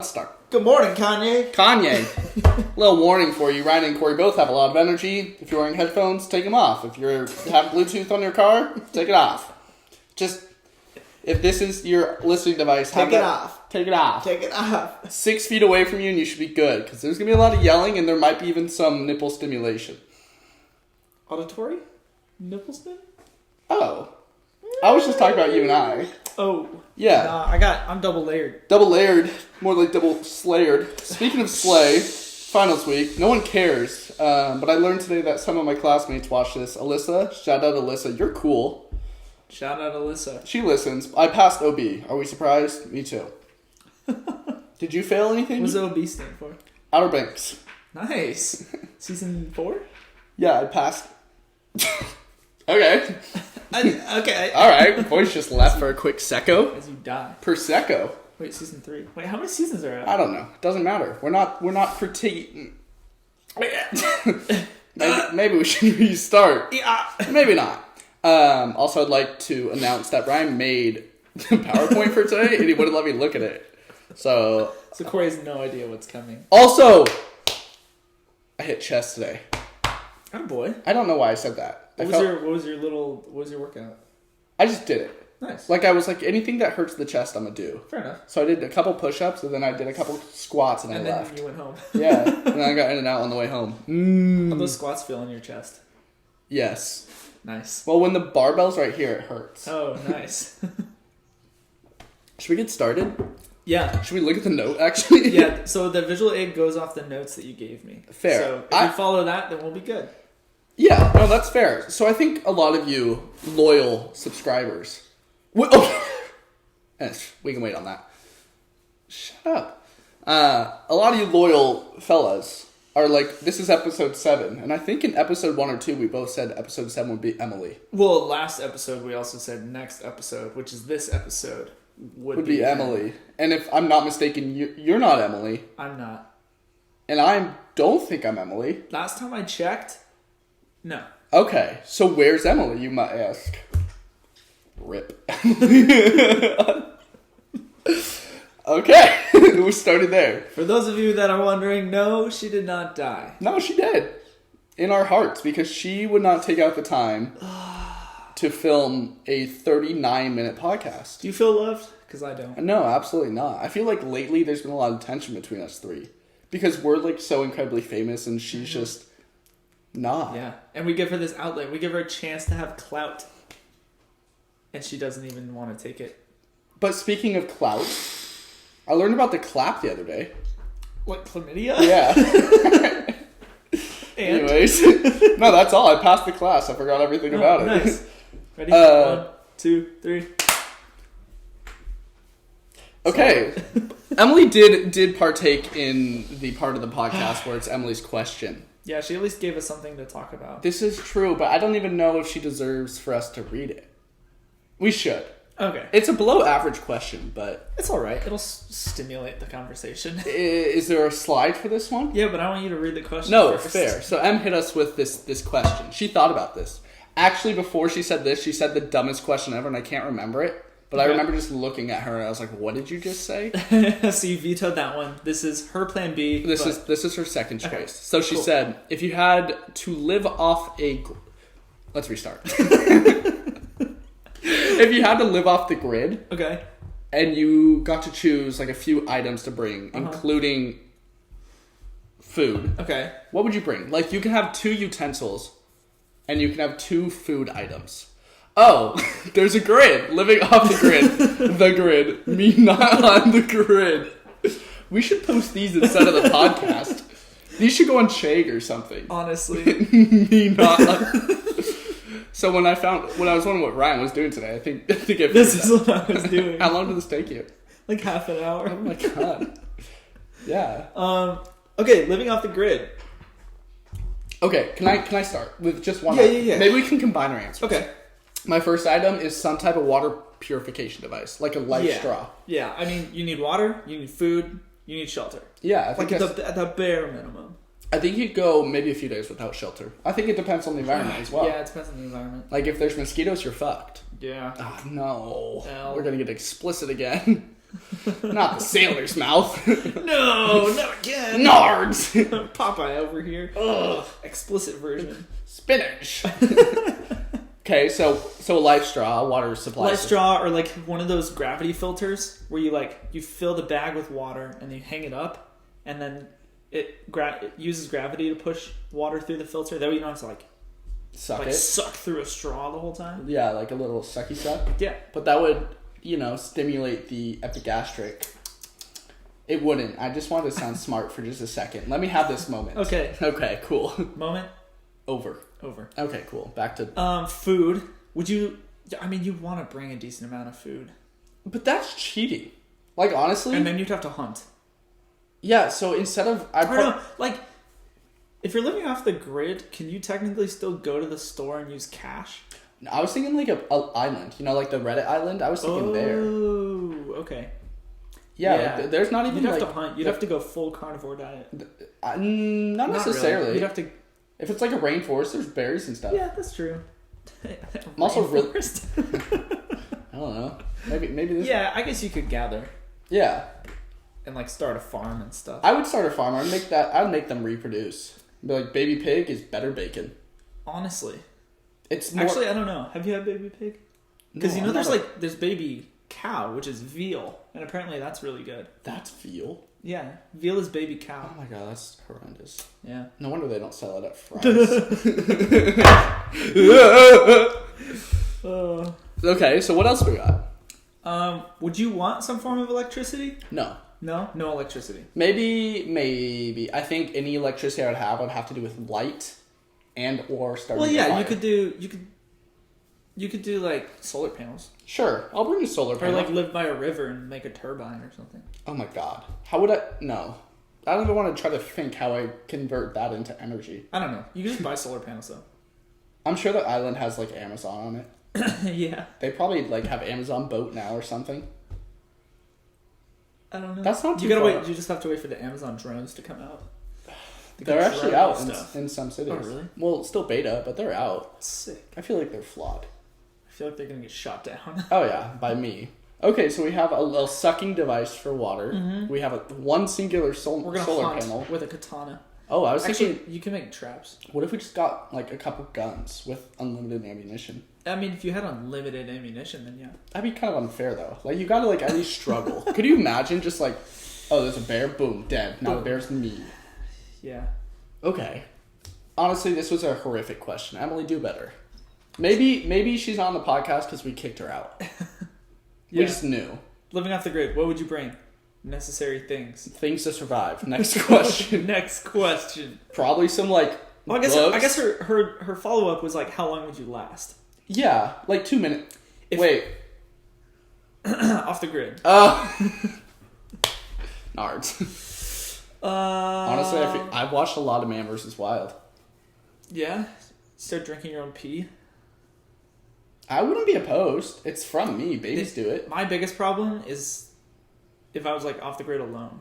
Stuck. Good morning, Kanye. Little warning for you. Ryan and Cory both have a lot of energy. If you're wearing headphones, take them off. If you have Bluetooth on your car, take it off. Just, if this is your listening device, Take it off. Take it off. Take it off. 6 feet away from you and you should be good. Because there's going to be a lot of yelling and there might be even some nipple stimulation. Auditory? Nipple stim? Oh. I was just talking about you and I. Oh. Yeah. I'm double layered. Double layered. More like double slayered. Speaking of slay, finals week. No one cares. But I learned today that some of my classmates watch this. Alyssa, shout out Alyssa. You're cool. Shout out Alyssa. She listens. I passed OB. Are we surprised? Me too. Did you fail anything? What does OB stand for? Outer Banks. Nice. Season 4? Yeah, I passed. Okay. Okay. Alright. Voice just left for a quick secco. As you die. Prosecco. Wait, season 3. Wait, how many seasons are out? I don't know. It doesn't matter. We're not critiquing. maybe we should restart. Yeah. Maybe not. Also, I'd like to announce that Ryan made the PowerPoint for today, and he wouldn't let me look at it. So Cory has no idea what's coming. Also, I hit chest today. Oh boy. I don't know why I said that. What was your workout? I just did it. Nice. Like, I was like, anything that hurts the chest, I'm gonna do. Fair enough. So I did a couple push-ups, and then I did a couple squats, and I left. And then you went home. Yeah, and then I got in and out on the way home. How those squats feel in your chest? Yes. Nice. Well, when the barbell's right here, it hurts. Oh, nice. Should we get started? Yeah. Should we look at the note, actually? Yeah, so the visual aid goes off the notes that you gave me. Fair. So if you follow that, then we'll be good. Yeah, no, that's fair. So I think a lot of you loyal subscribers... we can wait on that. Shut up. A lot of you loyal fellas are like, this is episode 7. And I think in episode 1 or 2, we both said episode 7 would be Emily. Well, last episode, we also said next episode, which is this episode, would be Emily. And if I'm not mistaken, you're not Emily. I'm not. And I don't think I'm Emily. Last time I checked, no. Okay, so where's Emily, you might ask? Rip. Okay, we started there. For those of you that are wondering, no, she did not die. No, she did. In our hearts, because she would not take out the time to film a 39-minute podcast. Do you feel loved? Because I don't. No, absolutely not. I feel like lately there's been a lot of tension between us three. Because we're like so incredibly famous and she's just not. Yeah, and we give her this outlet. We give her a chance to have clout. And she doesn't even want to take it. But speaking of clout, I learned about the clap the other day. What, chlamydia? Yeah. And? Anyways. No, that's all. I passed the class. I forgot everything about it. Nice. Ready? 1, 2, 3. Okay. Emily did partake in the part of the podcast where it's Emily's question. Yeah, she at least gave us something to talk about. This is true, but I don't even know if she deserves for us to read it. We should. Okay. It's a below average question, but... It's alright. It'll stimulate the conversation. Is there a slide for this one? Yeah, but I want you to read the question No, first. fair. So Em hit us with this question. She thought about this. Actually, before she said this, she said the dumbest question ever, and I can't remember it. But I remember just looking at her, and I was like, what did you just say? So you vetoed that one. This is her plan B. This is her second choice. Okay. So she said, if you had to live off a... Let's restart. If you had to live off the grid, okay, and you got to choose like a few items to bring, including food, okay, what would you bring? Like, you can have 2 utensils, and you can have 2 food items. Oh, there's a grid. Living off the grid. The grid. Me not on the grid. We should post these instead of the podcast. These should go on Chegg or something. Honestly. Me not on... So when I was wondering what Ryan was doing today, I think this is what I was doing. How long did this take you? Like half an hour. Oh my god. Yeah. Okay, living off the grid. Okay, can I start with just one? Yeah. Maybe we can combine our answers. Okay. My first item is some type of water purification device, like a light straw. Yeah, I mean, you need water, you need food, you need shelter. Yeah, I think at the bare minimum. I think you'd go maybe a few days without shelter. I think it depends on the environment as well. Yeah, it depends on the environment. Like, if there's mosquitoes, you're fucked. Yeah. Oh, no. Well, we're going to get explicit again. Not the sailor's mouth. No, not again. Nards. Popeye over here. Ugh. Explicit version. Spinach. Okay, so a life straw, water supply. Life straw, or like one of those gravity filters where you fill the bag with water and you hang it up, and then it uses gravity to push water through the filter. That way you don't have to suck through a straw the whole time. Yeah, like a little sucky suck. Yeah, but that would stimulate the epigastric. It wouldn't. I just wanted to sound smart for just a second. Let me have this moment. Okay. Okay. Cool. Moment. Over. Okay, cool. Back to... food. Would you... I mean, you'd want to bring a decent amount of food. But that's cheating. Like, honestly... And then you'd have to hunt. Yeah, so instead of... I don't know. Like, if you're living off the grid, can you technically still go to the store and use cash? I was thinking like a island. You know, like the Reddit island? I was thinking there. Oh, okay. Yeah. Like, there's not even You'd have to hunt. You'd have to go full carnivore diet. Not necessarily. Really. You'd have to... If it's like a rainforest, there's berries and stuff. Yeah, that's true. I'm also really... I don't know. Maybe this... Yeah, I guess you could gather. Yeah. And like start a farm and stuff. I would start a farm. I'd make them reproduce. Be like, baby pig is better bacon. Honestly. It's more... Actually, I don't know. Have you had baby pig? Because there's baby cow, which is veal. And apparently that's really good. That's veal? Yeah, veal is baby cow. Oh my god, that's horrendous. Yeah. No wonder they don't sell it at Fry's. Okay, so what else we got? Would you want some form of electricity? No. No electricity. Maybe. I think any electricity I would have to do with light and or starting. Well, yeah, a fire. you could do like solar panels. Sure, I'll bring a solar panel. Or like live by a river and make a turbine or something. Oh my god, how would I? No, I don't even want to try to think how I convert that into energy. I don't know. You can just buy solar panels though. I'm sure the island has like Amazon on it. Yeah. They probably like have Amazon boat now or something. I don't know. That's not too You gotta far. wait. You just have to wait for the Amazon drones to come out. They're actually out in some cities. Oh, really? Well, it's still beta, but they're out. Sick. I feel like they're flawed. I feel like they're gonna get shot down. Oh yeah, by me. Okay, so we have a sucking device for water. Mm-hmm. We have one singular solar hunt panel with a katana. Oh, I was Actually, thinking, you can make traps. what if we just got like a couple guns with unlimited ammunition? I mean, if you had unlimited ammunition, then yeah. That'd be kind of unfair though. Like you gotta like at least struggle. Could you imagine just like, oh, there's a bear, boom, dead. Now the bear's me. Yeah. Okay. Honestly, this was a horrific question. Emily, do better. Maybe she's on the podcast because we kicked her out. Yeah. We just knew. Living off the grid, what would you bring? Necessary things. Things to survive. Next question. Next question. Probably some like. Well, I guess her follow up was like, how long would you last? Yeah, like 2 minutes. Wait. Off the grid. Nards. Honestly, I've watched a lot of Man vs. Wild. Yeah? Start drinking your own pee? I wouldn't be opposed. It's from me. Babies do it. My biggest problem is if I was like off the grid alone.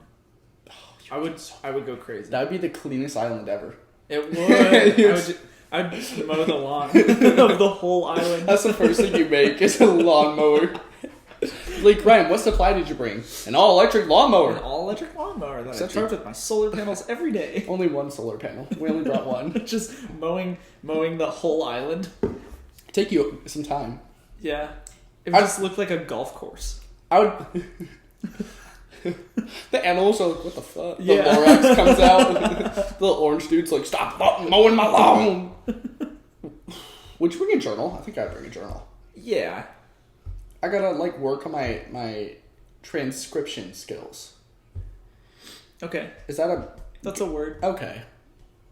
I would go crazy. That would be the cleanest island ever. It would. I'd mow the lawn of the whole island. That's the first thing you make is a lawnmower. Like, Ryan, what supply did you bring? An all-electric lawnmower. An all-electric lawnmower that I charge with my solar panels every day. Only one solar panel. We only brought one. Just mowing the whole island. Take you some time. Yeah. It would just look like a golf course. I would... The animals are like, what the fuck? Yeah. The Lorax comes out. The little orange dude's like, stop mowing my lawn. Would you bring a journal? I think I'd bring a journal. Yeah. I gotta like work on my transcription skills. Okay. Is that That's a word. Okay.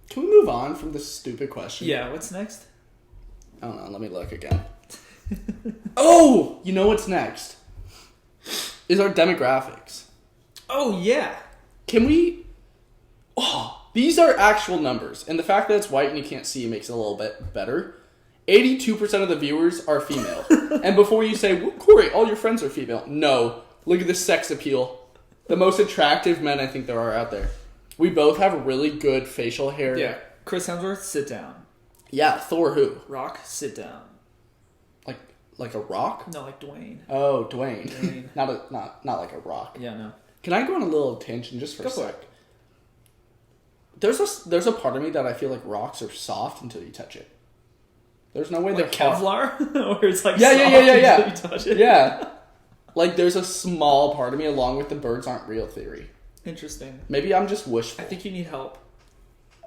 Can we move on from this stupid question? Yeah, what's next? I don't know, let me look again. Oh! You know what's next? Is our demographics. Oh, yeah. Can we... Oh, these are actual numbers. And the fact that it's white and you can't see makes it a little bit better. 82% of the viewers are female. And before you say, well, Cory, all your friends are female. No. Look at the sex appeal. The most attractive men I think there are out there. We both have really good facial hair. Yeah. Chris Hemsworth, sit down. Yeah, Thor who? Rock, sit down. Like, Like a rock? No, like Dwayne. Oh, Dwayne. Dwayne. not like a rock. Yeah, no. Can I go on a little tangent just for Go a for sec? There's a part of me that I feel like rocks are soft until you touch it. There's no way Like they're hard. Kevlar? Or it's like Yeah. until you touch it? Yeah. Like there's a small part of me along with the birds aren't real theory. Interesting. Maybe I'm just wishful. I think you need help.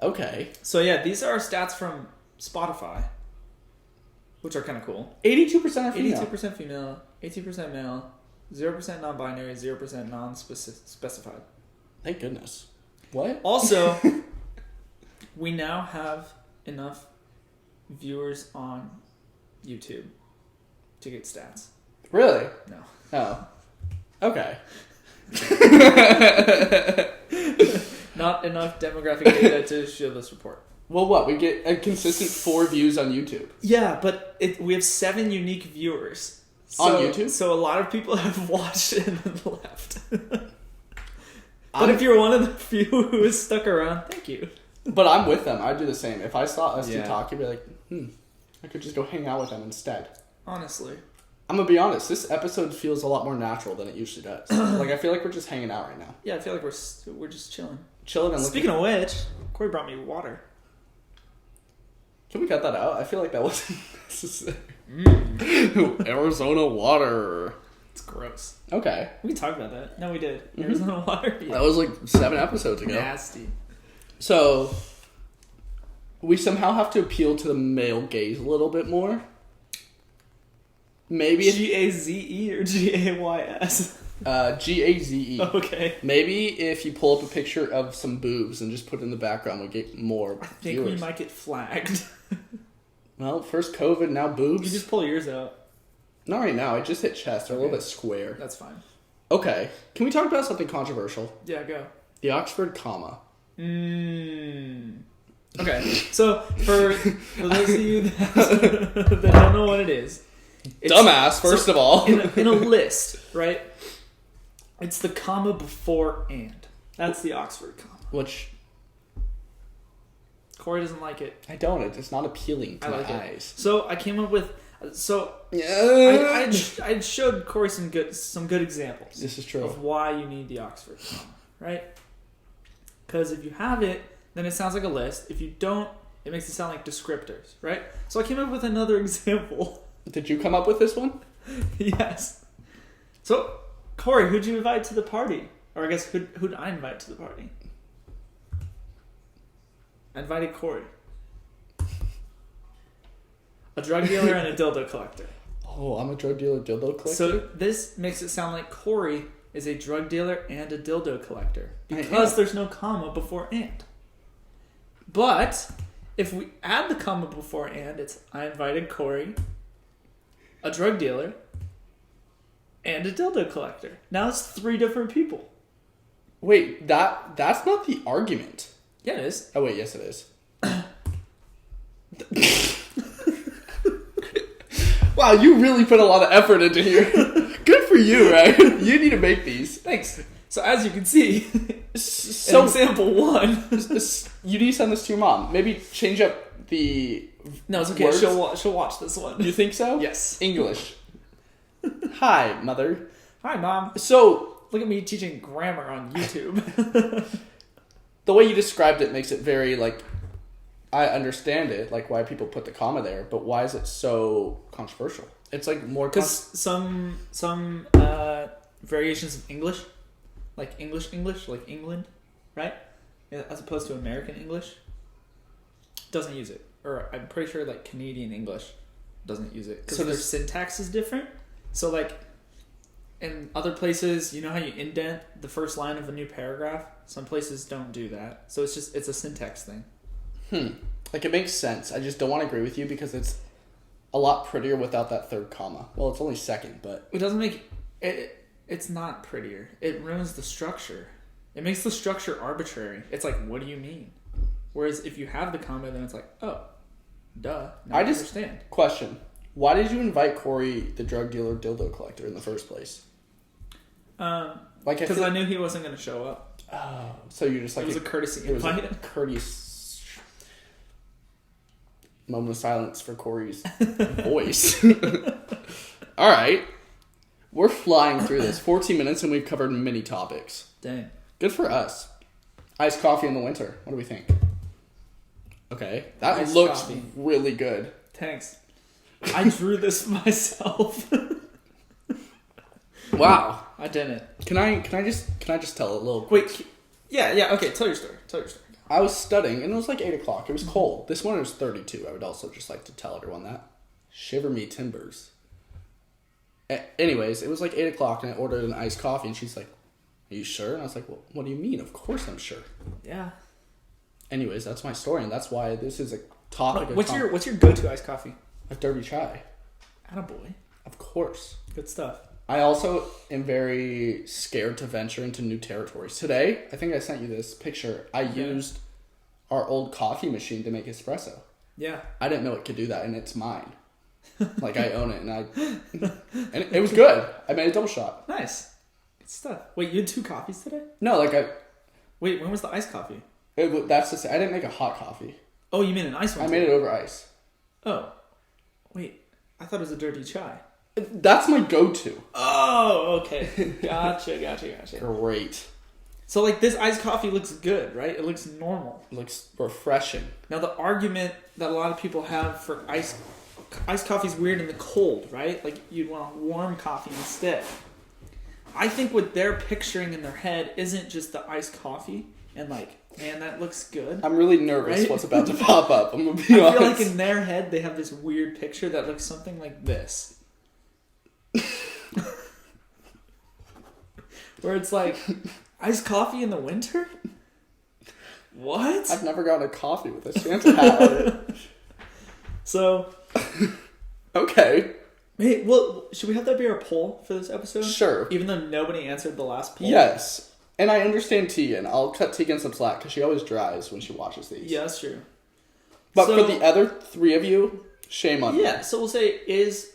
Okay. So yeah, these are stats from Spotify, which are kind of cool. 82% are female. 82% female, 18% male, 0% non-binary, 0% non-specified. Thank goodness. What? Also, we now have enough viewers on YouTube to get stats. Really? No. Oh. Okay. Not enough demographic data to show this report. Well, what? We get a consistent 4 views on YouTube. Yeah, but we have 7 unique viewers. On YouTube? So a lot of people have watched and then left. But if you're one of the few who is stuck around, thank you. But I'm with them. I'd do the same. If I saw us two Yeah. talking, I'd be like, I could just go hang out with them instead. Honestly. I'm gonna be honest. This episode feels a lot more natural than it usually does. Like I feel like we're just hanging out right now, Yeah, I feel like we're just chilling. chilling and looking. Speaking of which, Cory brought me water. Can we cut that out? I feel like that wasn't necessary. Arizona water. It's gross. Okay, We can talk about that. No, we did. Arizona water. Yeah. that was like 7 episodes ago. Nasty. So we somehow have to appeal to the male gaze a little bit more. Maybe Gaze or Gays? Gaze. Okay. Maybe if you pull up a picture of some boobs and just put it in the background, we'll get more I think viewers. we might get flagged. Well, first COVID, now boobs. You just pull yours out. Not right now. I just hit chest. They're a little Okay. bit square. That's fine. Okay. Can we talk about something controversial? Yeah, go. The Oxford comma. Okay, so for those of you that don't know what it is, it's, Dumbass, first of all. in a list, right? It's the comma before and. That's the Oxford comma. Which Cory doesn't like it. I don't. It's not appealing to I my like it. eyes. So I came up with. So Yeah. I showed Cory some good examples. This is true. Of why you need the Oxford comma, right? Because if you have it, then it sounds like a list. If you don't, it makes it sound like descriptors, right? So I came up with another example. Did you come up with this one? Yes. So, Cory, who'd you invite to the party? Or I guess, who'd I invite to the party? I invited Cory. A drug dealer and a dildo collector. Oh, I'm a drug dealer, dildo collector? So this makes it sound like Cory is a drug dealer and a dildo collector. I Because am. there's no comma before and. But, if we add the comma before and, it's I invited Cory, a drug dealer, and a dildo collector. Now it's 3 different people. Wait, that's not the argument. Yeah, it is. Oh, wait, yes it is. Wow, you really put a lot of effort into here. Good for you, right? You need to make these. Thanks. So as you can see, So, example 1. you need to send this to your mom. Maybe change up the No, it's okay. words. She'll watch this one. You think so? Yes. English. Hi, mother. Hi, Mom. So, Look at me teaching grammar on YouTube. the way you described it makes it very, like, I understand it, like, why people put the comma there, but why is it so controversial? It's, like, more... Because some variations of English, like English, like England, right? Yeah, as opposed to American English, doesn't use it. Or I'm pretty sure like Canadian English doesn't use it. Because So their this- syntax is different. So like in other places, you know how you indent the first line of a new paragraph? Some places don't do that. So it's a syntax thing. Like, it makes sense. I just don't want to agree with you because it's a lot prettier without that third comma. Well, it's only second, but... It doesn't make it. It's not prettier. It ruins the structure. It makes the structure arbitrary. It's like, what do you mean? Whereas if you have the comma, then it's like, oh, duh. Now I understand. Question. Why did you invite Cory, the drug dealer dildo collector, in the first place? Like, Because I knew he wasn't going to show up. Oh, so you're just like... It was a courtesy It was invite. a courteous... Moment of silence for Cory's voice. All right. We're flying through this. 14 minutes and we've covered many topics. Dang. Good for us. Iced coffee in the winter. What do we think? Okay. That Iced looks coffee. really good. Thanks. I drew this myself. Wow. I didn't. Can I just tell a little Wait. Yeah. Okay. Tell your story. I was studying and it was like 8 o'clock. It was cold. This winter is 32. I would also just like to tell everyone that. Shiver me timbers. Anyways, it was like 8 o'clock and I ordered an iced coffee and she's like, "Are you sure?" And I was like, "Well, what do you mean? Of course I'm sure." Yeah. Anyways, that's my story and that's why this is a topic. What's your go-to iced coffee? A dirty chai. Attaboy. Of course. Good stuff. I also am very scared to venture into new territories. Today, I think I sent you this picture. I used our old coffee machine to make espresso. Yeah. I didn't know it could do that, and it's mine. Like, I own it, and it was good. I made a double shot. Nice. Good stuff. Wait, you had 2 coffees today? No, Wait, when was the iced coffee? that's to say, I didn't make a hot coffee. Oh, you mean an ice one? I made it over ice. Oh. Wait, I thought it was a dirty chai. That's my go-to. Oh, okay. Gotcha. Great. So, like, this iced coffee looks good, right? It looks normal. It looks refreshing. Now, the argument that a lot of people have for iced coffee is weird in the cold, right? Like, you'd want a warm coffee instead. I think what they're picturing in their head isn't just the iced coffee and, like, man, that looks good. I'm really nervous right? what's about to pop up. I'm going to be honest. I feel like in their head, they have this weird picture that looks something like this. Where it's like, iced coffee in the winter? What? I've never gotten a coffee with a Santa hat on it. So... Okay. Hey, well, should we have that be our poll for this episode? Sure. Even though nobody answered the last poll? Yes. And I understand Tegan. I'll cut Tegan some slack because she always dries when she watches these. Yeah, that's true. But for the other 3 of you, shame on you. Yeah, so we'll say, is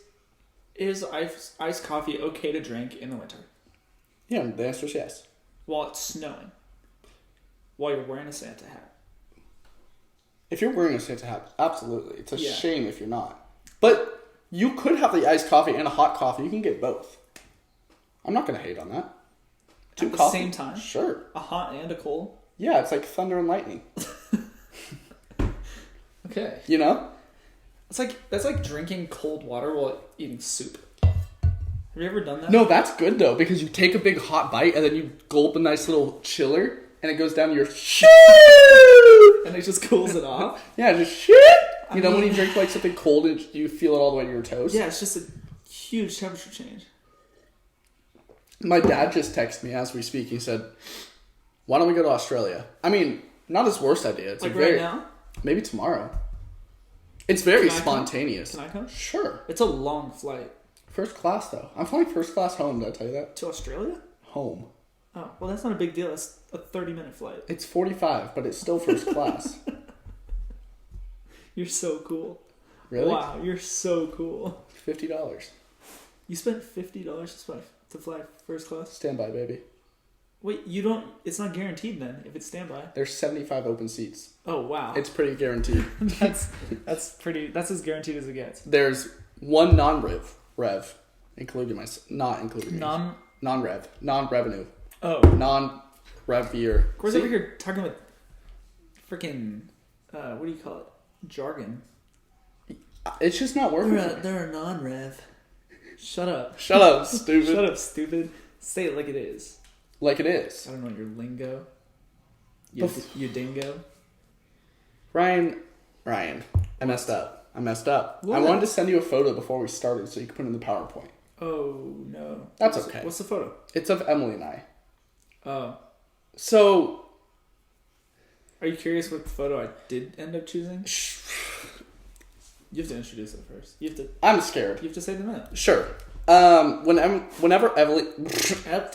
iced coffee okay to drink in the winter? Yeah, the answer is yes. While it's snowing? While you're wearing a Santa hat? If you're wearing a Santa hat, absolutely. It's a Yeah. shame if you're not. But you could have the iced coffee and a hot coffee. You can get both. I'm not going to hate on that. At the same time? Sure. A hot and a cold? Yeah, it's like thunder and lightning. Okay. You know? That's like drinking cold water while eating soup. Have you ever done that? No, that's good though, because you take a big hot bite and then you gulp a nice little chiller and it goes down your And it just cools it off? Yeah, just shit. You know when you drink like something cold and you feel it all the way to your toes? Yeah, it's just a huge temperature change. My dad just texted me as we speak. He said, "Why don't we go to Australia?" I mean, not his worst idea. It's like very, right now? Maybe tomorrow. It's very Can I spontaneous. Can I come? Sure. It's a long flight. First class though. I'm flying first class home. Did I tell you that? To Australia? Home. Oh, well, that's not a big deal. That's a 30-minute flight. It's 45, but it's still first class. You're so cool. Really? Wow, you're so cool. $50. You spent $50 to fly first class? Standby, baby. Wait, you don't... It's not guaranteed then, if it's standby. There's 75 open seats. Oh, wow. It's pretty guaranteed. That's pretty... That's as guaranteed as it gets. There's one non-rev, including not including non-rev, non-revenue, Oh. non-rev year. Of course, over here talking about freaking... what do you call it? Jargon. It's just not working. They're a non-rev. Shut up. Shut up, stupid. Shut up, stupid. Say it like it is. Like it is. I don't know your lingo. You dingo. Ryan, I messed up. What? I wanted to send you a photo before we started so you could put it in the PowerPoint. Oh, no. That's okay. What's the photo? It's of Emily and I. Oh. So... Are you curious what photo I did end up choosing? You have to introduce it first. I'm scared. You have to say the minute. Sure. Whenever Emily... Yeah,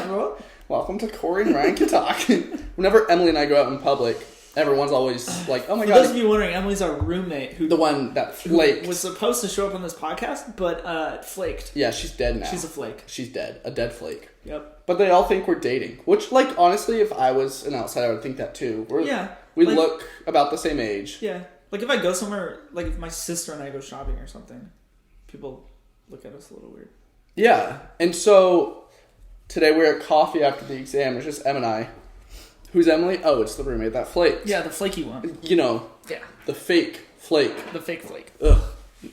bro. Welcome to Cory and Ryan Can Talk. Whenever Emily and I go out in public, everyone's always like, "Oh my For god!" those of you wondering, Emily's our roommate who The one that flaked. was supposed to show up on this podcast, but flaked. Yeah, she's dead now. She's a flake. She's dead. A dead flake. Yep. But they all think we're dating. Which, like, honestly, if I was an outsider, I would think that too. Yeah. We Like- look about the same age. Yeah. Like, if I go somewhere, like, if my sister and I go shopping or something, people look at us a little weird. Yeah. And so, today we're at coffee after the exam. It's just Em and I. Who's Emily? Oh, it's the roommate that flaked. Yeah, the flaky one. You know, Yeah. the fake flake. The fake flake. Ugh.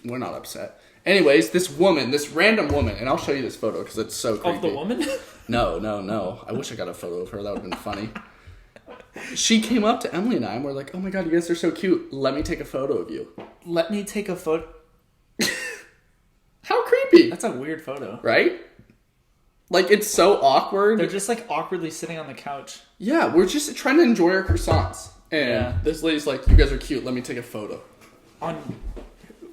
We're not upset. Anyways, this random woman, and I'll show you this photo because it's so creepy. Of the woman? No. I wish I got a photo of her. That would have been funny. She came up to Emily and I, and we're like, oh my god, you guys are so cute. Let me take a photo of you. Let me take a photo. How creepy. That's a weird photo. Right? Like, it's so awkward. They're just, like, awkwardly sitting on the couch. Yeah, we're just trying to enjoy our croissants. And this lady's like, you guys are cute. Let me take a photo.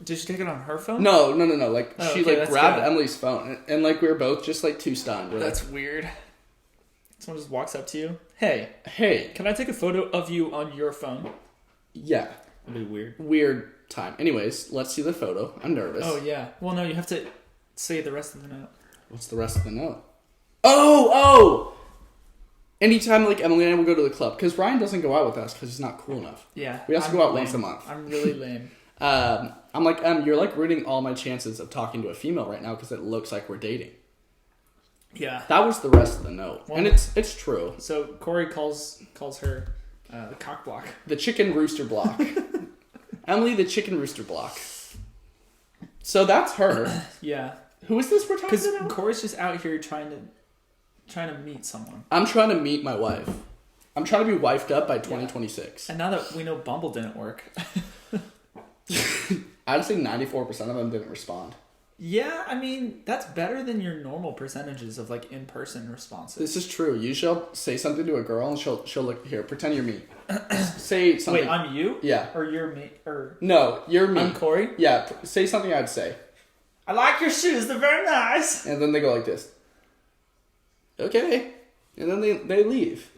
Did she take it on her phone? No. Like, Oh, she, okay, like, that's grabbed good. Emily's phone. And, like, we were both just, like, too stunned. We're That's weird. Someone just walks up to you. Hey, like, hey. can I take a photo of you on your phone? Yeah. That'd be weird. Weird time. Anyways, let's see the photo. I'm nervous. Oh, yeah. Well, no, you have to say the rest of the note. What's the rest of the note? Oh! Anytime, like, Emily and I will go to the club. Because Ryan doesn't go out with us because he's not cool enough. Yeah. We have to go out once a month. I'm really lame. I'm like, you're, like, ruining all my chances of talking to a female right now because it looks like we're dating. Yeah. That was the rest of the note. Well, and it's true. So Cory calls her the cock block. The chicken rooster block. Emily, the chicken rooster block. So that's her. Yeah. Who is this we're talking Because about? Cory's just out here trying to meet someone. I'm trying to meet my wife. I'm trying to be wifed up by 2026. And now that we know Bumble didn't work. I'd say 94% of them didn't respond. Yeah, I mean, that's better than your normal percentages of, like, in-person responses. This is true. You shall say something to a girl and she'll look here. Pretend you're me. Say something. Wait, I'm you? Yeah. Or you're me? Or No, you're me. I'm Cory? Yeah. Say something I'd say. I like your shoes. They're very nice. And then they go like this. Okay. And then they leave.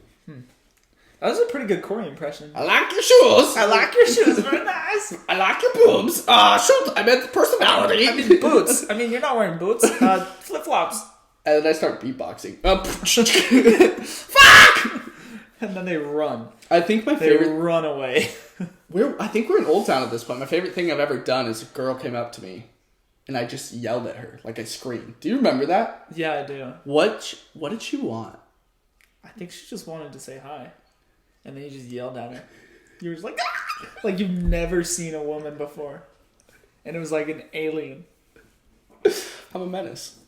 That was a pretty good Cory impression. I like your shoes. I like your shoes. Very nice. I like your boobs. Shoot, I meant personality. I mean, boots. I mean, you're not wearing boots. Flip-flops. And then I start beatboxing. Fuck! And then they run. I think my They favorite... run away. I think we're in Old Town at this point. My favorite thing I've ever done is a girl came up to me, and I just yelled at her. Like, I screamed. Do you remember that? Yeah, I do. What did she want? I think she just wanted to say hi. And then you just yelled at her. You were just like, ah! Like you've never seen a woman before. And it was like an alien. I'm a menace.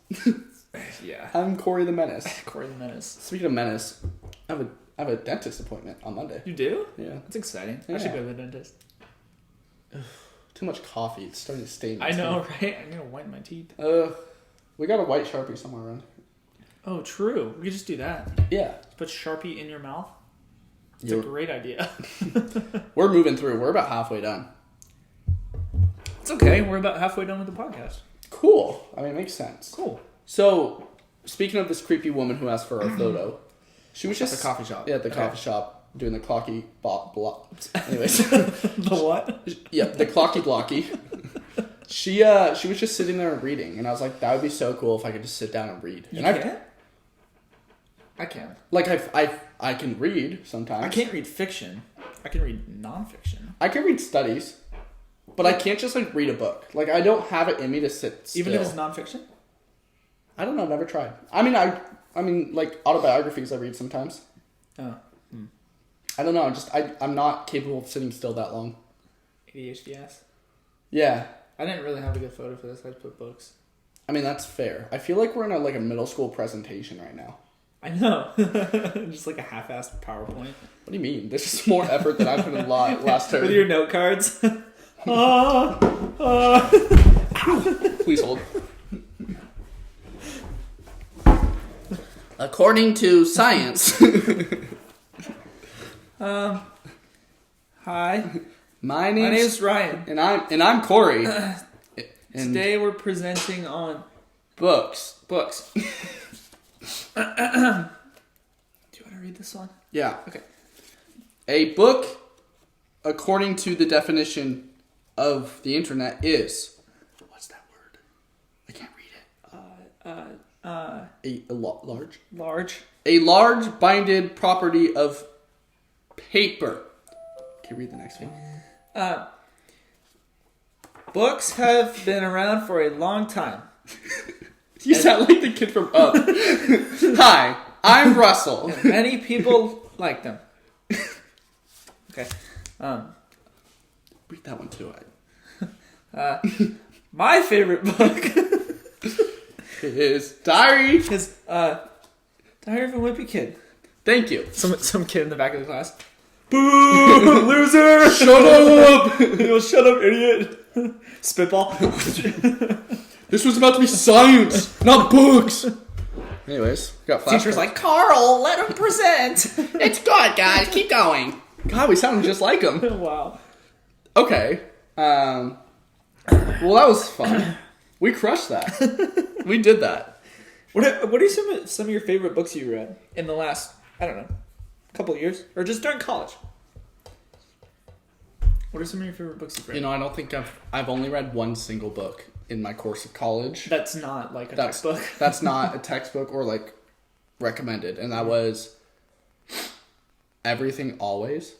Yeah. I'm Cory the Menace. Cory the Menace. Speaking of menace, I have a dentist appointment on Monday. You do? Yeah. That's exciting. Yeah. I should go to the dentist. Too much coffee. It's starting to stain my I know, teeth. right? I'm going to whiten my teeth. We got a white Sharpie somewhere around here. Oh, true. We could just do that. Yeah. Put Sharpie in your mouth. It's You're- a great idea. We're moving through. We're about halfway done. It's okay. We're about halfway done with the podcast. Cool. I mean, it makes sense. Cool. So, speaking of this creepy woman who asked for our photo, she was just... At the coffee shop. Yeah, at the Okay. coffee shop, doing the clocky block. Anyways. The what? Yeah, the clocky blocky. She was just sitting there and reading, and I was like, that would be so cool if I could just sit down and read. You And can't? I can. Like, I can read sometimes. I can't read fiction. I can read nonfiction. I can read studies, but I can't just, like, read a book. Like, I don't have it in me to sit still. Even if it's nonfiction? I don't know, I've never tried. I mean, like, autobiographies I read sometimes. Oh. I don't know, I'm not capable of sitting still that long. ADHD ass. Yeah. I didn't really have a good photo for this. I just put books. I mean, that's fair. I feel like we're in a middle school presentation right now. I know. Just like a half-assed PowerPoint. What do you mean? This is more effort than I put in last term. With your note cards. Please hold. According to science. Hi. My My name name's is Ryan. and I'm Cory. And Today we're presenting on books. books. Do you want to read this one? Yeah. Okay. A book, according to the definition of the internet, is... What's that word? I can't read it. Large? Large. A large binded property of paper Can you read the next one? Books have been around for a long time. You sound like the kid from Up. Hi, I'm Russell. And many people like them. Okay. Read that one too. My favorite book is Diary. is Diary of a Wimpy Kid. Thank you. Some kid in the back of the class. Boo! Loser! Shut up! Shut up, idiot! Spitball. This was about to be science, not books. Anyways, got flashcards. Teacher's like, Carl, let him present. It's good, guys. Keep going. God, we sound just like him. Wow. Okay. Well, that was fun. We crushed that. We did that. What are some of your favorite books you read in the last, I don't know, couple of years? Or just during college? What are some of your favorite books you've read? You know, I don't think I've only read one single book in my course of college. That's not like a textbook. That's not a textbook or like recommended. And that was Everything Always.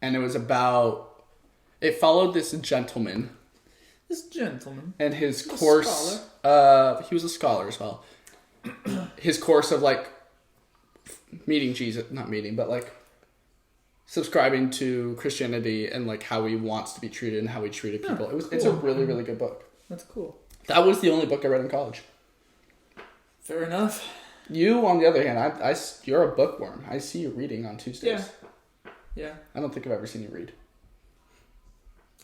And it was about, it followed this gentleman. And his course, he was a scholar as well. His course of like meeting Jesus, not meeting, but like subscribing to Christianity and like how he wants to be treated and how he treated people. It's a really, really good book. That's cool. That was the only book I read in college. Fair enough. You, on the other hand, you're a bookworm. I see you reading on Tuesdays. Yeah. I don't think I've ever seen you read.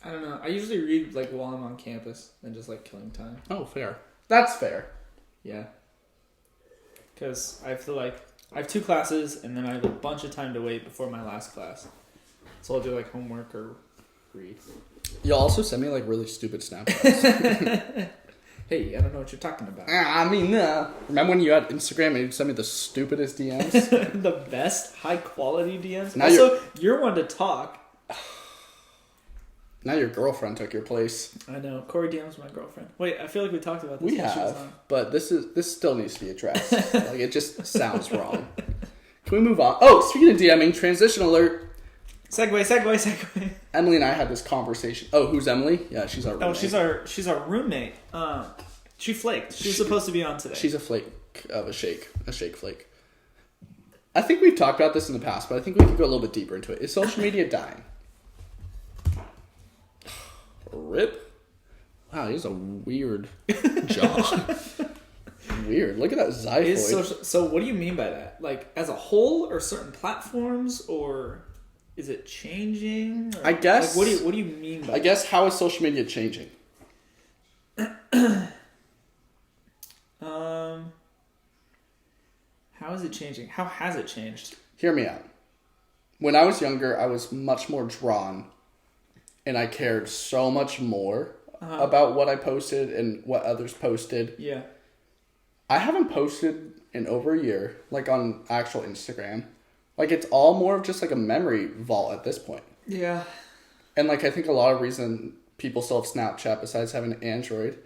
I don't know. I usually read like while I'm on campus and just like killing time. Oh, fair. That's fair. Yeah. Because I feel like I have 2 classes and then I have a bunch of time to wait before my last class. So I'll do like homework or read. You'll also send me like really stupid Snapchats. Hey, I don't know what you're talking about. Remember when you had Instagram and you'd send me the stupidest DMs? The best high quality DMs? Now also, you're one to talk. Now your girlfriend took your place. I know. Cory DM's my girlfriend. Wait, I feel like we talked about this. We have, but this still needs to be addressed. Like it just sounds wrong. Can we move on? Oh, speaking of DMing, transition alert. Segue. Emily and I had this conversation. Oh, who's Emily? Yeah, she's our roommate. Oh, she's our roommate. She flaked. She was supposed to be on today. She's a flake of a shake flake. I think we've talked about this in the past, but I think we could go a little bit deeper into it. Is social media dying? Rip. Wow, he's a weird jaw. Weird. Look at that xiphoid. So what do you mean by that? Like as a whole, or certain platforms, or is it changing? Or, I guess. Like, what do you mean by? I guess how is social media changing? How is it changing? How has it changed? Hear me out. When I was younger, I was much more drawn, and I cared so much more about what I posted and what others posted. Yeah. I haven't posted in over a year, like on actual Instagram. Like it's all more of just like a memory vault at this point. Yeah. And like I think a lot of reason people still have Snapchat besides having an Android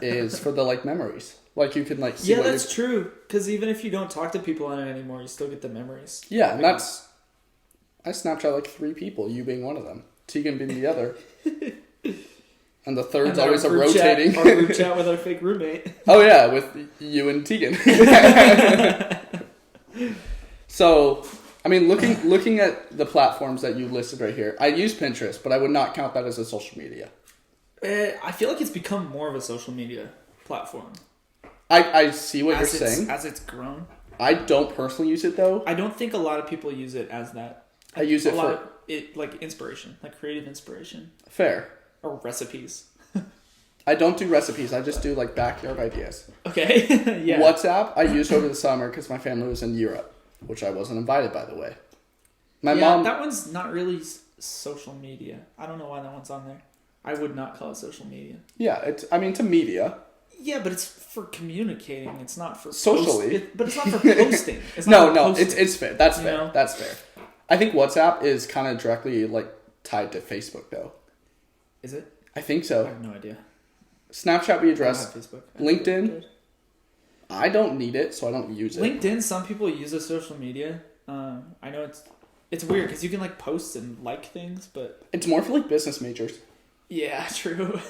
is for the like memories. Like you can like see. Yeah, that's true. Because even if you don't talk to people on it anymore, you still get the memories. Yeah, and that's I Snapchat like 3 people, you being one of them, Tegan being the other, and the third's always a rotating. Our group chat with our fake roommate. Oh yeah, with you and Tegan. So, I mean, looking at the platforms that you listed right here, I use Pinterest, but I would not count that as a social media. I feel like it's become more of a social media platform. I see what you're saying. As it's grown. I don't personally use it though. I don't think a lot of people use it as that. I use it for like inspiration, like creative inspiration. Fair. Or recipes. I don't do recipes. I just do like backyard ideas. Okay. Yeah. WhatsApp I used over the summer because my family was in Europe, which I wasn't invited, by the way. My mom. That one's not really social media. I don't know why that one's on there. I would not call it social media. Yeah, it's to media. Yeah, but it's for communicating. It's not for socially. But it's not for posting. It's it's fair. That's fair. Know? That's fair. I think WhatsApp is kind of directly like tied to Facebook though. Is it? I think so. I have no idea. Snapchat we address. I don't have Facebook. LinkedIn. I don't need it, so I don't use it. LinkedIn. Some people use as social media. I know it's weird because you can like post and like things, but It's more for like business majors. yeah, true.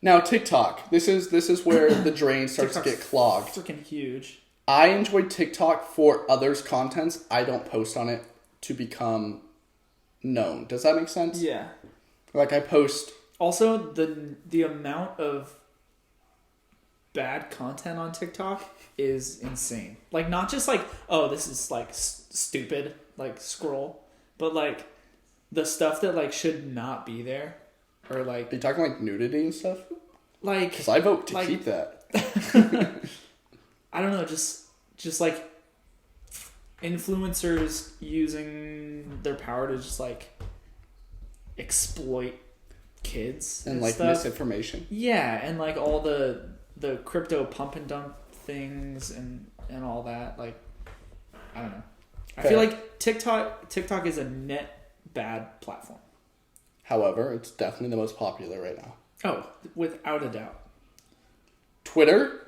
Now TikTok. This is where the drain starts to get clogged. Freaking huge. I enjoy TikTok for others' contents. I don't post on it to become known. Does that make sense? Yeah. Like I post. Also, the amount of bad content on TikTok is insane. Like, not just like, oh, this is like stupid, like scroll, but like the stuff that like should not be there, or like. Are you talking like nudity and stuff? Like, because I vote to like, keep that. I don't know, just like influencers using their power to just like exploit kids and like stuff. Misinformation. Yeah, and like all the crypto pump and dump things and all that. Like, I don't know. Fair. I feel like TikTok is a net bad platform. However, it's definitely the most popular right now. Oh, without a doubt. Twitter.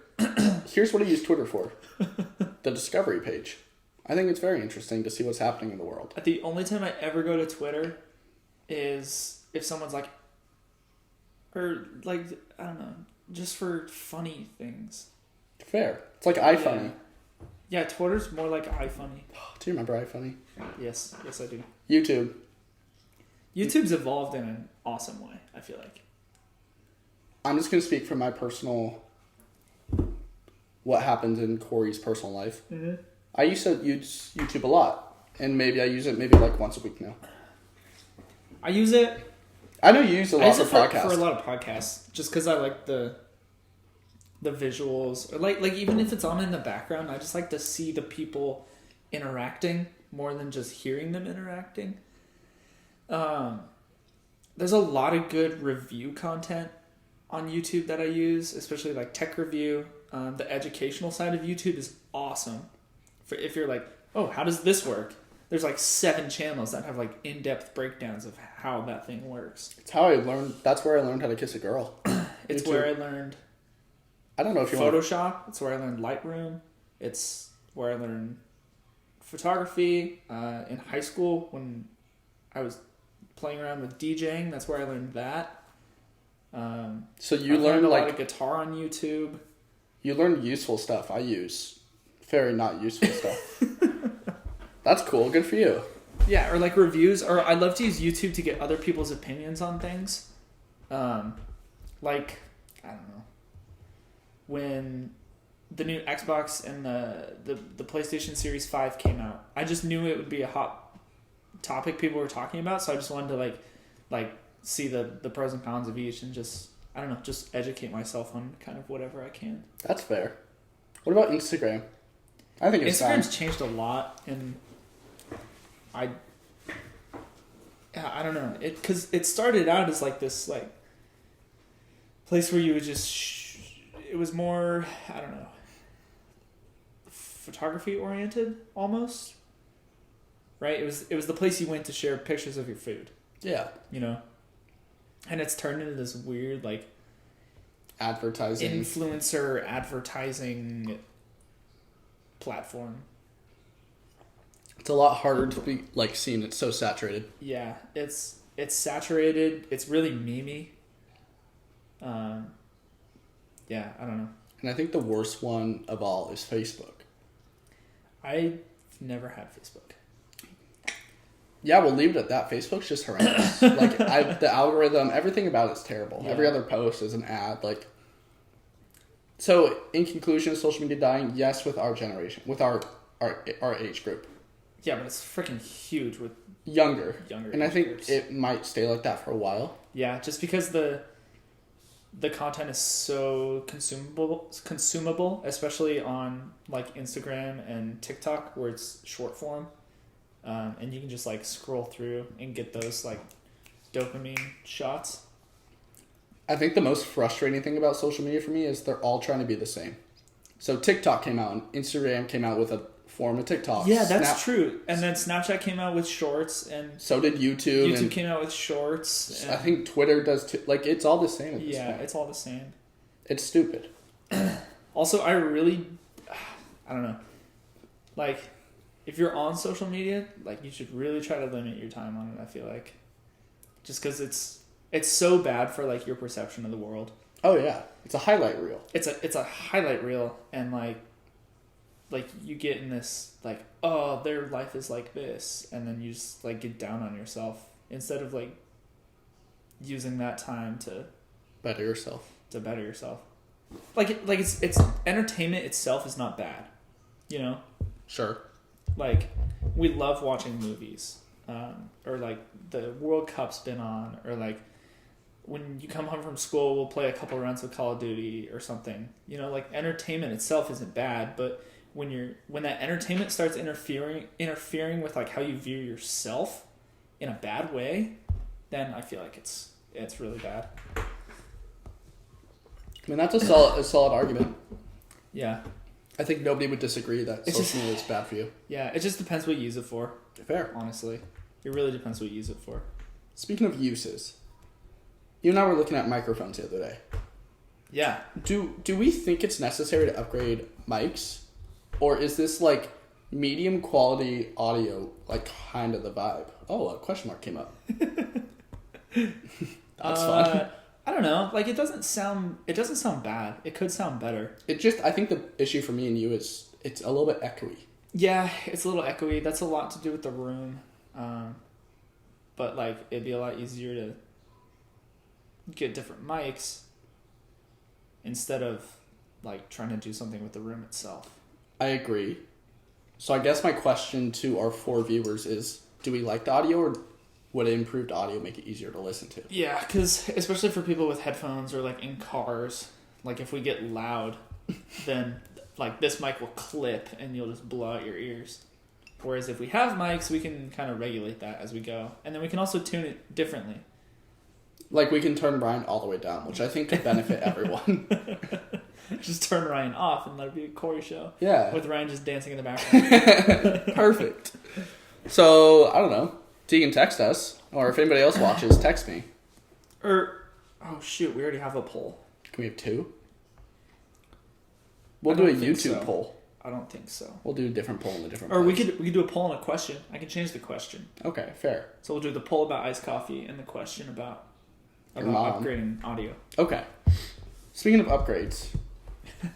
Here's what I use Twitter for. The discovery page. I think it's very interesting to see what's happening in the world. The only time I ever go to Twitter is if someone's like, or like, I don't know, just for funny things. Fair. It's like iFunny. Yeah, Twitter's more like iFunny. Do you remember iFunny? Yes, I do. YouTube. YouTube's evolved in an awesome way, I feel like. I'm just going to speak from my personal... what happens in Cory's personal life. Mm-hmm. I used to use YouTube a lot. And maybe I use it maybe like once a week now. I use it... I know you use it a lot for podcasts. For a lot of podcasts. Just because I like the visuals. Or like even if it's on in the background, I just like to see the people interacting more than just hearing them interacting. There's a lot of good review content on YouTube that I use, especially like tech review. The educational side of YouTube is awesome. If you're like, oh, how does this work? There's like 7 channels that have like in-depth breakdowns of how that thing works. It's how I learned. That's where I learned how to kiss a girl. It's YouTube. where I learned I don't know if you Photoshop. It's where I learned Lightroom. It's where I learned photography. In high school, when I was playing around with DJing, that's where I learned that. So you I've learned a like lot of guitar on YouTube. You learned useful stuff. I use very not useful stuff. That's cool. Good for you. Yeah, or like reviews, or I love to use YouTube to get other people's opinions on things. Like, I don't know, when the new Xbox and the PlayStation Series 5 came out, I just knew it would be a hot topic people were talking about, so I just wanted to like see the pros and cons of each and just, I don't know, just educate myself on kind of whatever I can. That's fair. What about Instagram? I think it's Instagram's changed a lot, and I don't know, because it started out as like this like place where you would just it was more, I don't know, photography oriented almost, right? It was the place you went to share pictures of your food. Yeah. You know, and it's turned into this weird like advertising, influencer advertising platform. It's a lot harder to be like seen. It's so saturated. Yeah, it's saturated. It's really memey. Yeah, I don't know. And I think the worst one of all is Facebook. I've never had Facebook. Yeah, we'll leave it at that. Facebook's just horrendous. Like the algorithm, everything about it's terrible. Yeah. Every other post is an ad. Like, so in conclusion, is social media dying? Yes, with our generation, with our age group. Yeah, but it's freaking huge with younger, and I think groups. it might stay like that for a while. Yeah, just because the content is so consumable, especially on like Instagram and TikTok, where it's short form, and you can just like scroll through and get those like dopamine shots. I think the most frustrating thing about social media for me is they're all trying to be the same. So TikTok came out, and Instagram came out with a form of TikTok. Yeah, that's true. And then Snapchat came out with shorts, and so did YouTube. YouTube came out with shorts. I think Twitter does too. Like, it's all the same at this point. It's all the same. It's stupid. Also, I don't know. Like, if you're on social media, like you should really try to limit your time on it. I feel like, just because it's so bad for like your perception of the world. Oh yeah, it's a highlight reel. It's a highlight reel, and like you get in this like, oh, their life is like this, and then you just like get down on yourself instead of like using that time to better yourself. Like it's entertainment itself is not bad, you know. Sure. Like we love watching movies, or like the World Cup's been on, or like when you come home from school, we'll play a couple rounds of Call of Duty or something. You know, like entertainment itself isn't bad, but when that entertainment starts interfering with like how you view yourself in a bad way, then I feel like it's really bad. I mean, that's a solid argument. Yeah. I think nobody would disagree that social media is bad for you. Yeah, it just depends what you use it for. Fair. Honestly. It really depends what you use it for. Speaking of uses, you and I were looking at microphones the other day. Yeah. Do we think it's necessary to upgrade mics? Or is this like medium quality audio like kind of the vibe? Oh, a question mark came up. That's fun. I don't know. Like it doesn't sound bad. It could sound better. I think the issue for me and you is it's a little bit echoey. Yeah, it's a little echoey. That's a lot to do with the room. But like it'd be a lot easier to get different mics instead of like trying to do something with the room itself. I agree. So I guess my question to our 4 viewers is, do we like the audio, or would improved audio make it easier to listen to? Yeah, because especially for people with headphones or like in cars, like if we get loud, then like this mic will clip and you'll just blow out your ears. Whereas if we have mics, we can kind of regulate that as we go. And then we can also tune it differently. Like we can turn Ryan all the way down, which I think could benefit everyone. Just turn Ryan off and let it be a Cory show. Yeah. With Ryan just dancing in the background. Perfect. So, I don't know. So you can text us, or if anybody else watches, text me. Oh shoot, we already have a poll. Can we have 2? We'll do a YouTube poll. I don't think so. We'll do a different poll in a different Or place. we could do a poll and a question. I can change the question. Okay, fair. So we'll do the poll about iced coffee and the question about upgrading audio. Okay. Speaking of upgrades,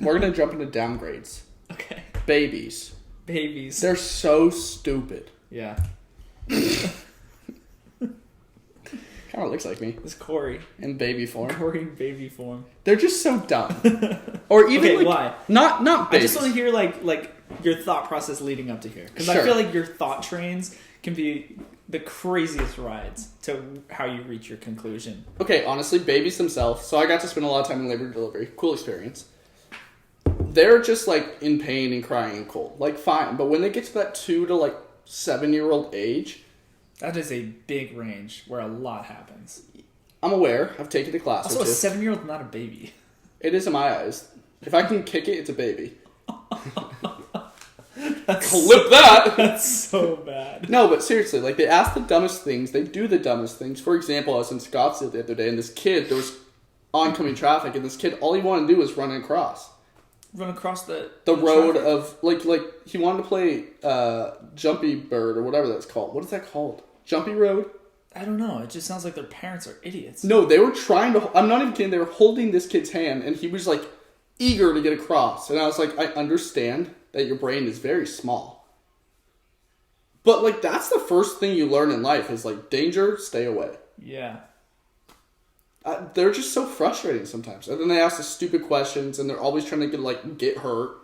we're going to jump into downgrades. Okay. Babies. They're so stupid. Yeah. Kind of looks like me. It's Cory. In baby form. Cory in baby form. They're just so dumb. Or even okay, like, why? Not babies. I just want to hear like your thought process leading up to here, because Sure. I feel like your thought trains can be the craziest rides to how you reach your conclusion. Okay, honestly, babies themselves. So I got to spend a lot of time in labor and delivery. Cool experience. They're just like in pain and crying and cold. Like fine, but when they get to that 2 to like 7-year-old age, that is a big range where a lot happens. I'm aware. I've taken a class Also, or two. a 7-year-old not a baby. It is in my eyes. If I can kick it, it's a baby. Clip that! That's so bad. No, but seriously, like they ask the dumbest things, they do the dumbest things. For example, I was in Scottsdale the other day, and this kid, there was oncoming traffic, and this kid, all he wanted to do was run across. Run across the road traffic? of like he wanted to play Jumpy Bird or whatever that's called. What is that called? Jumpy Road? I don't know. It just sounds like their parents are idiots. No, they were trying to. I'm not even kidding. They were holding this kid's hand, and he was like eager to get across. And I was like, I understand that your brain is very small, but like that's the first thing you learn in life is like danger, stay away. Yeah. They're just so frustrating sometimes, and then they ask the stupid questions, and they're always trying to get hurt.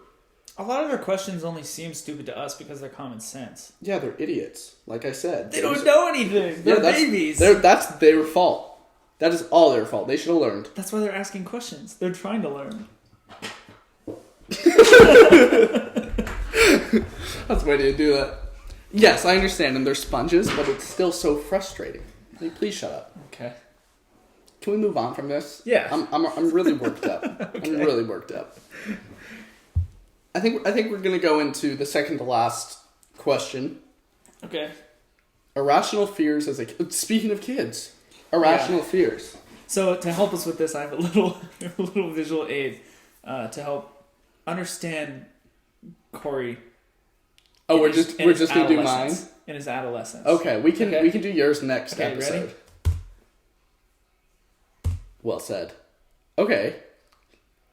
A lot of their questions only seem stupid to us because they're common sense. Yeah, they're idiots. Like I said, They don't know anything. They're babies. That's their fault. That is all their fault. They should have learned. That's why they're asking questions. They're trying to learn. That's the way to do that. Yes, I understand, and they're sponges, but it's still so frustrating. Like, please shut up. Okay. Can we move on from this? Yeah. I'm really worked up. Okay. I'm really worked up. I think we're gonna go into the second to last question. Okay. Irrational fears as a kid. Speaking of kids, irrational fears. So to help us with this, I have a little visual aid to help understand Cory Oh, we're just gonna do mine in his adolescence. Okay, we can do yours next Okay, episode. ready? Well said. Okay.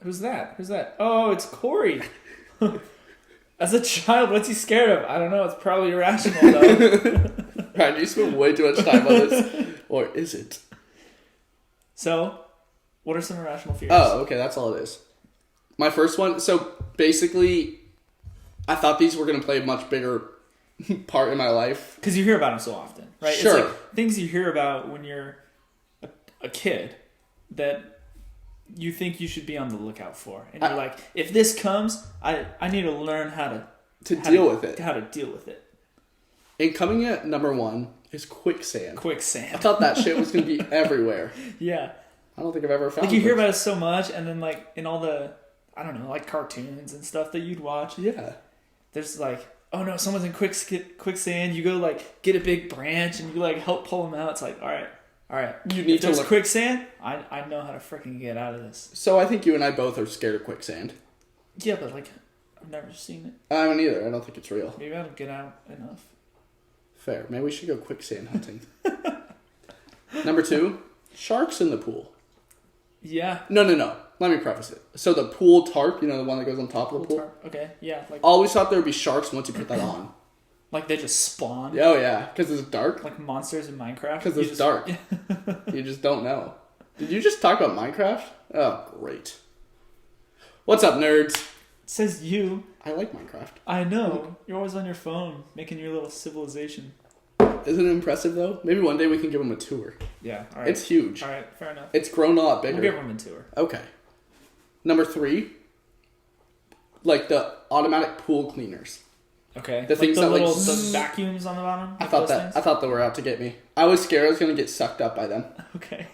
Who's that? Oh, it's Cory. As a child, what's he scared of? I don't know. It's probably irrational, though. Ryan, you spent way too much time on this. Or is it? So, what are some irrational fears? Oh, okay. That's all it is. My first one. So, basically, I thought these were going to play a much bigger part in my life. Because you hear about them so often, right? Sure. It's like things you hear about when you're a kid that you think you should be on the lookout for. And you're like, if this comes, I need to learn how to deal with it. How to deal with it. And coming at number one is quicksand. Quicksand. I thought that shit was going to be everywhere. Yeah. I don't think I've ever found you hear about it so much, and then like in all the, I don't know, like cartoons and stuff that you'd watch. Yeah. There's like, oh no, someone's in quicksand. You go like get a big branch and you like help pull them out. It's like, all right. You need to look. Quicksand, I know how to freaking get out of this. So I think you and I both are scared of quicksand. Yeah, but like, I've never seen it. I haven't either. I don't think it's real. Maybe I don't get out enough. Fair. Maybe we should go quicksand hunting. Number 2, sharks in the pool. Yeah. No. Let me preface it. So the pool tarp, the one that goes on top of the pool. Tarp. Okay. Yeah. Like always thought there would be sharks once you put that on. Like they just spawn. Oh yeah, because it's dark. Like monsters in Minecraft. Because it's dark. You just don't know. Did you just talk about Minecraft? Oh great. What's up, nerds? It says you. I like Minecraft. I know. You're always on your phone making your little civilization. Isn't it impressive though? Maybe one day we can give them a tour. Yeah. All right. It's huge. All right. Fair enough. It's grown a lot bigger. We'll give them a tour. Okay. Number 3, like the automatic pool cleaners. Okay. The things the that little like the vacuums on the bottom. I thought they were out to get me. I was scared I was gonna get sucked up by them. Okay.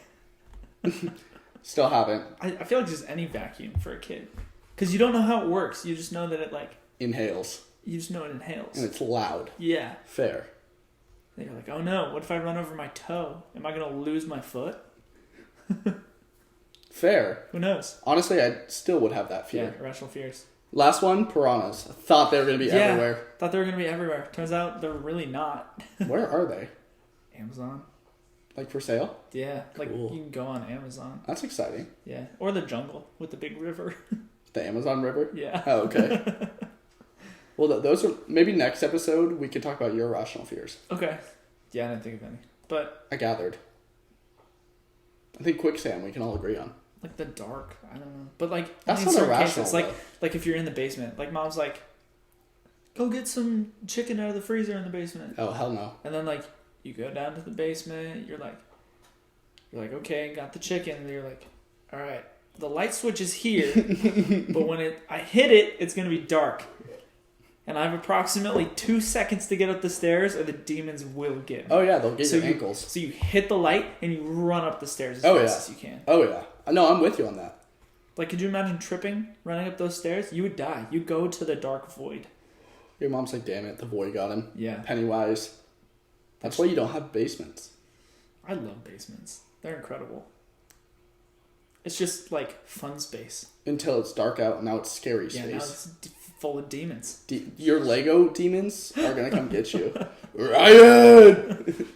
Still haven't. I feel like just any vacuum for a kid, because you don't know how it works. You just know that it like inhales. You just know it inhales. And it's loud. Yeah. Fair. And you're like, oh no, what if I run over my toe? Am I gonna lose my foot? Fair. Who knows? Honestly, I still would have that fear. Yeah, irrational fears. Last one, piranhas. I thought they were going to be everywhere. Thought they were going to be everywhere. Turns out they're really not. Where are they? Amazon. Like for sale? Yeah, like cool. you can go on Amazon. That's exciting. Yeah, or the jungle with the big river. The Amazon River? Yeah. Oh, okay. Well, those are... Maybe next episode we could talk about your irrational fears. Okay. Yeah, I didn't think of any. But... I gathered. I think quicksand we can all agree on. Like the dark, I don't know. But like... That's not irrational, cases, like if you're in the basement, like mom's like, go get some chicken out of the freezer in the basement. Oh, hell no. And then like, you go down to the basement, you're like, okay, got the chicken. And you're like, all right, the light switch is here, but when I hit it, it's going to be dark. And I have approximately 2 seconds to get up the stairs, or the demons will get me. Oh yeah, they'll get your ankles. So you hit the light, and you run up the stairs as fast as you can. Oh yeah. No, I'm with you on that. Like, could you imagine tripping, running up those stairs? You would die. You go to the dark void. Your mom's like, damn it, the void got him. Yeah. Pennywise. That's why you don't have basements. I love basements. They're incredible. It's just like fun space. Until it's dark out, and now it's scary space. Yeah, now it's full of demons. Your Lego demons are gonna come get you. Ryan!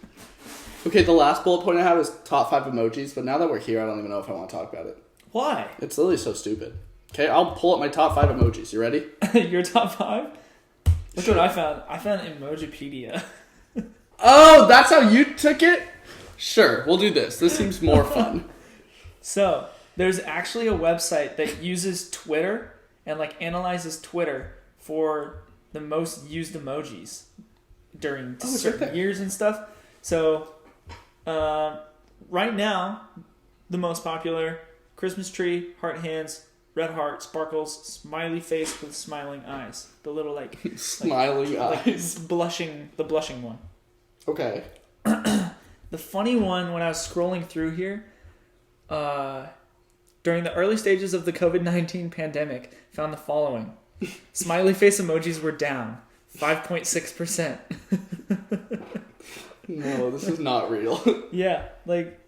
Okay, the last bullet point I had was top 5 emojis, but now that we're here, I don't even know if I want to talk about it. Why? It's literally so stupid. Okay, I'll pull up my top 5 emojis. You ready? Your top 5? Look what I found. I found Emojipedia. Oh, that's how you took it? Sure, we'll do this. This seems more fun. So, there's actually a website that uses Twitter and like analyzes Twitter for the most used emojis during certain years and stuff. So, right now, the most popular: Christmas tree, heart hands, red heart, sparkles, smiley face with smiling eyes. The little like smiling eyes, the blushing one. Okay. The funny one, when I was scrolling through here, during the early stages of the COVID-19 pandemic, found the following: smiley face emojis were down 5.6%. No, this is not real. Yeah, like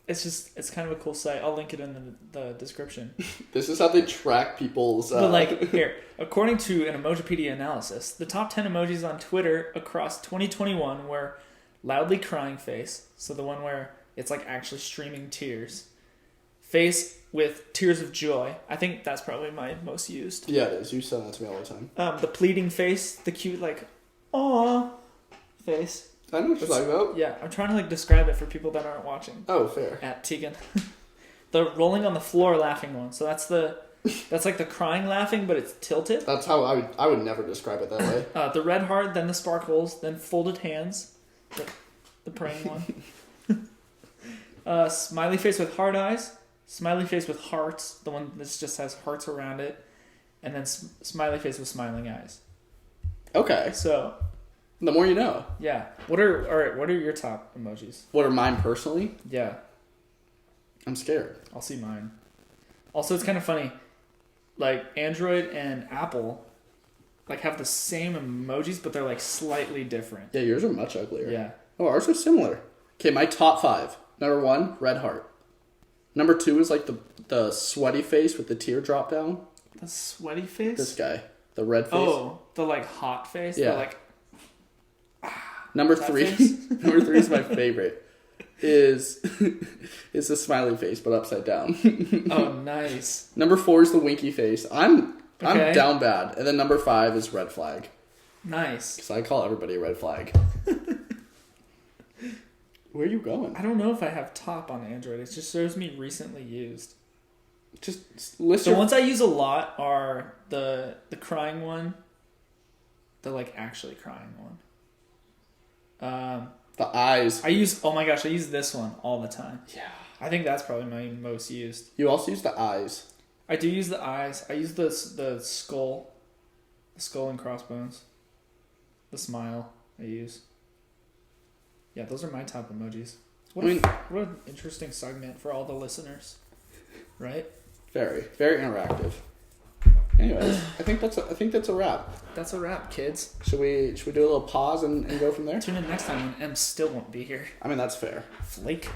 it's kind of a cool site. I'll link it in the description. This is how they track people's. But like here, according to an Emojipedia analysis, the top 10 emojis on Twitter across 2021 were loudly crying face, so the one where it's like actually streaming tears, face with tears of joy. I think that's probably my most used. Yeah, it is. You send that to me all the time. The pleading face, the cute like, aw, face. I know what you're talking about. Yeah, I'm trying to like describe it for people that aren't watching. Oh, fair. At Tegan. The rolling on the floor laughing one. So that's like the crying laughing, but it's tilted. That's how I would never describe it that way. The red heart, then the sparkles, then folded hands. The praying one. Smiley face with hard eyes. Smiley face with hearts. The one that just has hearts around it. And then smiley face with smiling eyes. Okay. So... the more you know. Yeah. What are your top emojis? What are mine personally? Yeah. I'm scared. I'll see mine. Also, it's kind of funny. Like, Android and Apple, like, have the same emojis, but they're, like, slightly different. Yeah, yours are much uglier. Yeah. Oh, ours are similar. Okay, my top 5. Number 1, red heart. Number 2 is, like, the sweaty face with the tear drop down. The sweaty face? This guy. The red face. Oh, the, like, hot face? Yeah. The, like... Number 3. Number 3 is my favorite. Is the smiley face, but upside down. Oh, nice. Number 4 is the winky face. I'm Okay. down bad. And then number 5 is red flag. Nice. Because I call everybody a red flag. Where are you going? I don't know if I have top on Android. It just shows me recently used. Just list The ones I use a lot are the crying one. The, like, actually crying one. The eyes. I use this one all the time. Yeah. I think that's probably my most used. You also use the eyes. I do use the eyes. I use the skull. The skull and crossbones. The smile I use. Yeah, those are my top emojis. What an interesting segment for all the listeners. Right? Very, very interactive. Anyways, I think that's a wrap. That's a wrap, kids. Should we do a little pause and go from there? Tune in next time when M still won't be here. I mean, that's fair. Flake.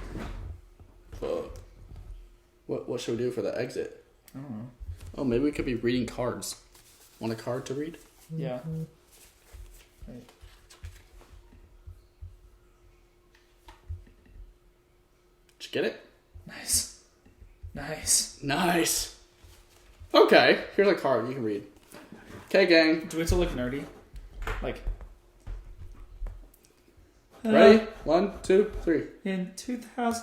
What should we do for the exit? I don't know. Oh, maybe we could be reading cards. Want a card to read? Yeah. Right. Did you get it? Nice. Nice. Nice. Okay, here's a card you can read. Okay, gang. Do we have to look nerdy? Like. Ready? 1, 2, 3. In 2000.